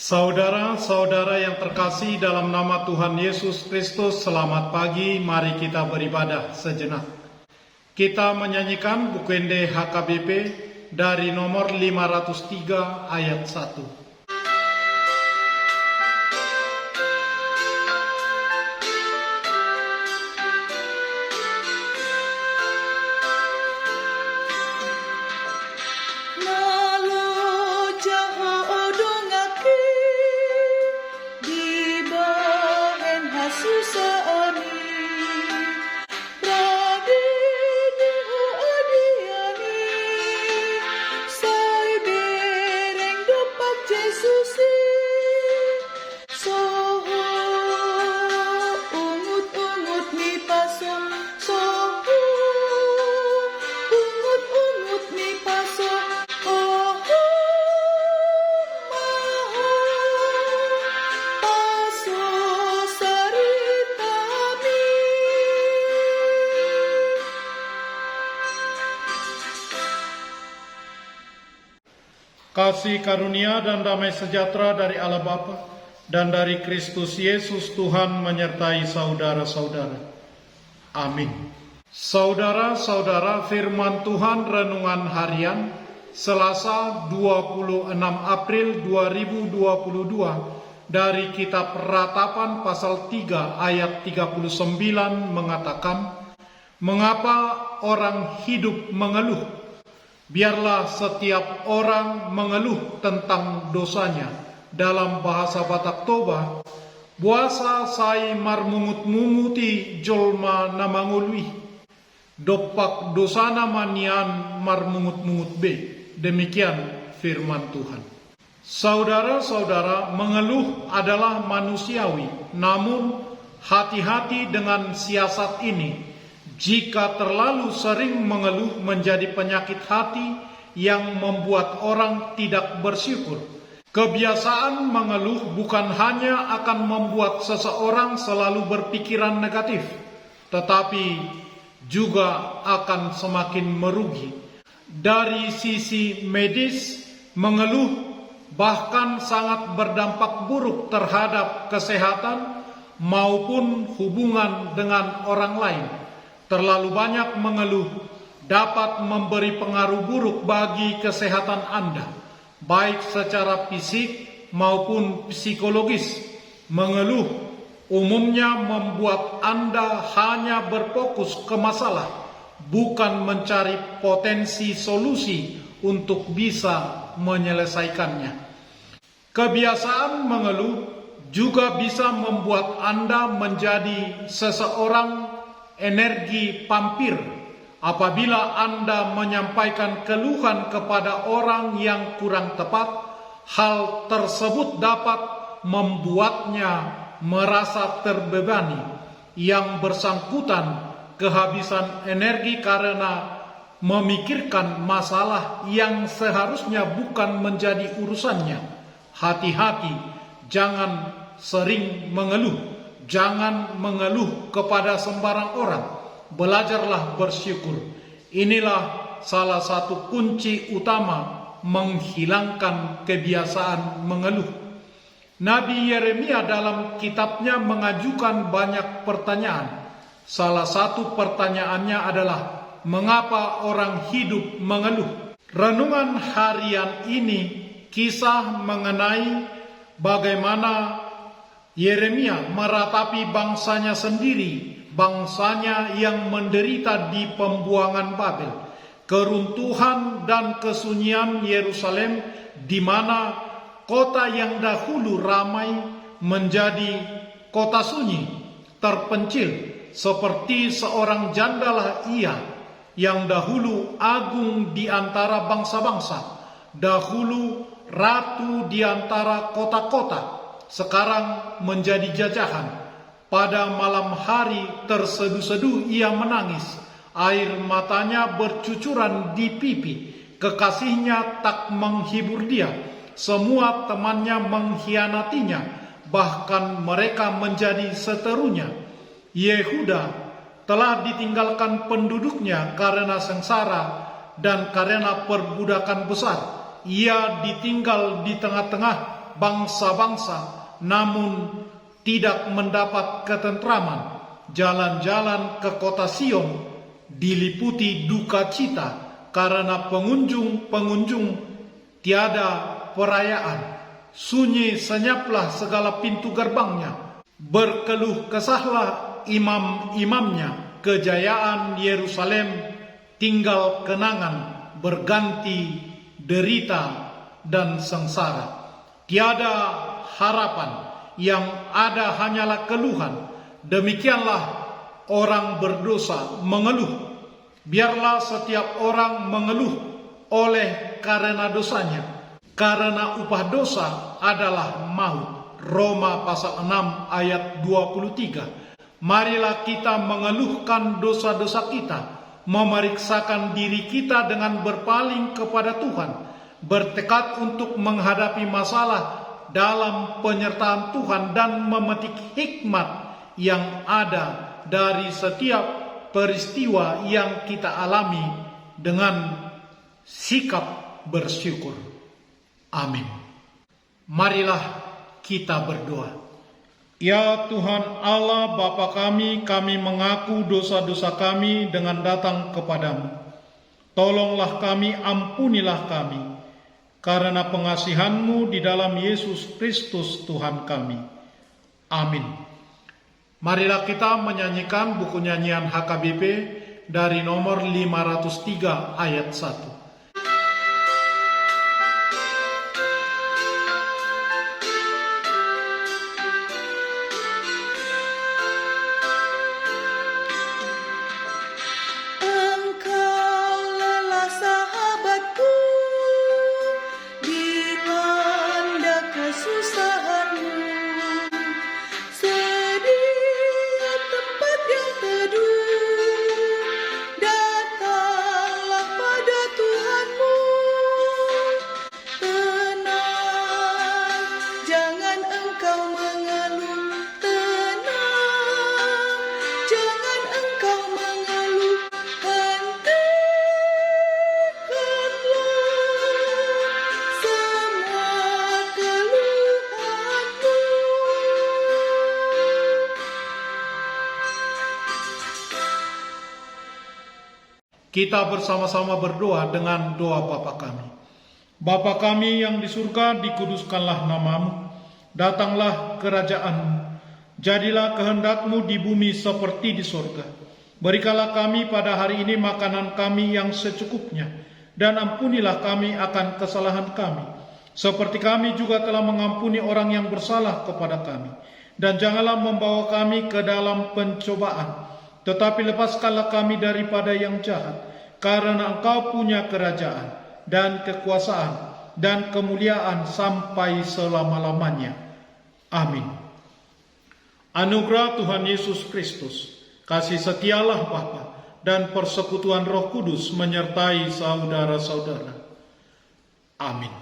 Saudara-saudara yang terkasih dalam nama Tuhan Yesus Kristus, selamat pagi, mari kita beribadah sejenak. Kita menyanyikan Bukende HKBP dari nomor 503 ayat 1. Kasih karunia dan damai sejahtera dari Allah Bapa dan dari Kristus Yesus Tuhan menyertai saudara-saudara. Amin. Saudara-saudara, firman Tuhan renungan harian Selasa 26 April 2022 dari kitab Ratapan pasal 3 ayat 39 mengatakan, "Mengapa orang hidup mengeluh? Biarlah setiap orang mengeluh tentang dosanya." Dalam bahasa Batak Toba, "Buasa sai marmungut-munguti jolma namangului, dopak dosana manian marmungut-mungut be." Demikian firman Tuhan. Saudara-saudara, mengeluh adalah manusiawi, namun hati-hati dengan siasat ini. Jika terlalu sering mengeluh menjadi penyakit hati yang membuat orang tidak bersyukur. Kebiasaan mengeluh bukan hanya akan membuat seseorang selalu berpikiran negatif, tetapi juga akan semakin merugi. Dari sisi medis, mengeluh bahkan sangat berdampak buruk terhadap kesehatan maupun hubungan dengan orang lain. Terlalu banyak mengeluh dapat memberi pengaruh buruk bagi kesehatan Anda, baik secara fisik maupun psikologis. Mengeluh umumnya membuat Anda hanya berfokus ke masalah, bukan mencari potensi solusi untuk bisa menyelesaikannya. Kebiasaan mengeluh juga bisa membuat Anda menjadi seseorang energi pampir. Apabila Anda menyampaikan keluhan kepada orang yang kurang tepat, hal tersebut dapat membuatnya merasa terbebani. Yang bersangkutan kehabisan energi karena memikirkan masalah yang seharusnya bukan menjadi urusannya. Hati-hati, jangan sering mengeluh. Jangan mengeluh kepada sembarang orang. Belajarlah bersyukur. Inilah salah satu kunci utama menghilangkan kebiasaan mengeluh. Nabi Yeremia dalam kitabnya mengajukan banyak pertanyaan. Salah satu pertanyaannya adalah, mengapa orang hidup mengeluh? Renungan harian ini kisah mengenai bagaimana Yeremia meratapi bangsanya sendiri, bangsanya yang menderita di pembuangan Babel, keruntuhan dan kesunyian Yerusalem, di mana kota yang dahulu ramai menjadi kota sunyi, terpencil, seperti seorang jandalah ia yang dahulu agung di antara bangsa-bangsa, dahulu ratu di antara kota-kota, sekarang menjadi jajahan. Pada malam hari terseduh-seduh ia menangis, air matanya bercucuran di pipi. Kekasihnya tak menghibur dia, semua temannya mengkhianatinya, bahkan mereka menjadi seterunya. Yehuda telah ditinggalkan penduduknya karena sengsara dan karena perbudakan besar. Ia ditinggal di tengah-tengah bangsa-bangsa, namun tidak mendapat ketentraman. Jalan-jalan ke kota Sion diliputi duka cita karena pengunjung-pengunjung tiada perayaan. Sunyi senyaplah segala pintu gerbangnya. Berkeluh kesahlah imam-imamnya. Kejayaan Yerusalem tinggal kenangan, berganti derita dan sengsara. Tiada harapan, yang ada hanyalah keluhan. Demikianlah orang berdosa mengeluh. Biarlah setiap orang mengeluh oleh karena dosanya, karena upah dosa adalah maut. Roma pasal 6 ayat 23. Marilah kita mengeluhkan dosa-dosa kita, memeriksakan diri kita dengan berpaling kepada Tuhan, bertekad untuk menghadapi masalah dalam penyertaan Tuhan dan memetik hikmat yang ada dari setiap peristiwa yang kita alami dengan sikap bersyukur. Amin. Marilah kita berdoa. Ya Tuhan Allah Bapa kami mengaku dosa-dosa kami dengan datang kepadamu. Tolonglah kami, ampunilah kami, karena pengasihan-Mu di dalam Yesus Kristus Tuhan kami. Amin. Marilah kita menyanyikan buku nyanyian HKBP dari nomor 503 ayat 1. Kita bersama-sama berdoa dengan doa Bapa kami. Bapa kami yang di surga, dikuduskanlah nama-Mu. Datanglah kerajaan-Mu. Jadilah kehendak-Mu di bumi seperti di surga. Berikanlah kami pada hari ini makanan kami yang secukupnya. Dan ampunilah kami akan kesalahan kami, seperti kami juga telah mengampuni orang yang bersalah kepada kami. Dan janganlah membawa kami ke dalam pencobaan, tetapi lepaskanlah kami daripada yang jahat, karena Engkau punya kerajaan dan kekuasaan dan kemuliaan sampai selama-lamanya. Amin. Anugerah Tuhan Yesus Kristus, kasih setialah Bapa, dan persekutuan Roh Kudus menyertai saudara-saudara. Amin.